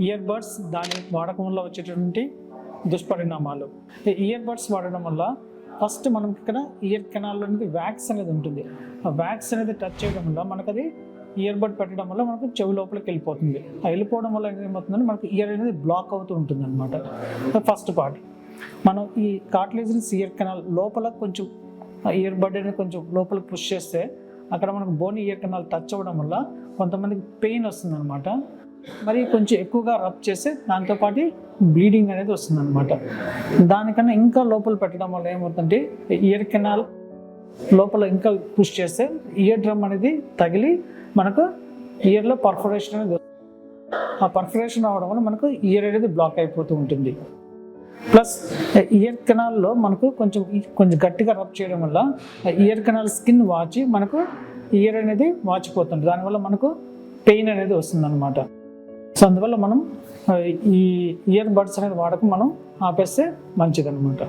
Ear buds దాని వాడకం వల్ల వచ్చేటటువంటి దుష్పరిణామాలు. ఈ ఇయర్ బడ్స్ వాడడం వల్ల ఫస్ట్ మనం ఇక్కడ ఇయర్ కెనాల్లో అనేది వ్యాక్స్ అనేది ఉంటుంది. ఆ వ్యాక్స్ అనేది టచ్ చేయడం వల్ల మనకు అది ఇయర్ బడ్ పెట్టడం వల్ల మనకు చెవి లోపలికి వెళ్ళిపోతుంది. ఆ వెళ్ళిపోవడం వల్ల ఏమవుతుందంటే మనకు ఇయర్ అనేది బ్లాక్ అవుతూ ఉంటుంది అనమాట. ఫస్ట్ పార్ట్ మనం ఈ కార్టిలేజినస్ ఇయర్ కెనాల్ లోపల కొంచెం ఇయర్ బడ్ అనేది కొంచెం లోపలికి పుష్ చేస్తే అక్కడ మనకు బోన్ ఇయర్ కెనాల్ టచ్ అవ్వడం వల్ల కొంతమందికి పెయిన్ వస్తుంది అనమాట. మరి కొంచెం ఎక్కువగా రబ్ చేస్తే దాంతోపాటు బ్లీడింగ్ అనేది వస్తుంది అనమాట. దానికన్నా ఇంకా లోపల పెట్టడం వల్ల ఏమవుతుందంటే ఇయర్ కెనాల్ లోపల ఇంకా పుష్ చేస్తే ఇయర్ డ్రమ్ అనేది తగిలి మనకు ఇయర్లో పర్ఫరేషన్ అనేది వస్తుంది. ఆ పర్ఫరేషన్ అవడం వల్ల మనకు ఇయర్ అనేది బ్లాక్ అయిపోతూ ఉంటుంది. ప్లస్ ఇయర్ కెనాల్లో మనకు కొంచెం గట్టిగా రబ్ చేయడం వల్ల ఇయర్ కెనాల్ స్కిన్ వాచి మనకు ఇయర్ అనేది వాచిపోతుంది. దానివల్ల మనకు పెయిన్ అనేది వస్తుంది అనమాట. సో అందువల్ల మనం ఈ ఇయర్ బడ్స్ అనేది వాడకం మనం ఆపేస్తే మంచిదన్నమాట.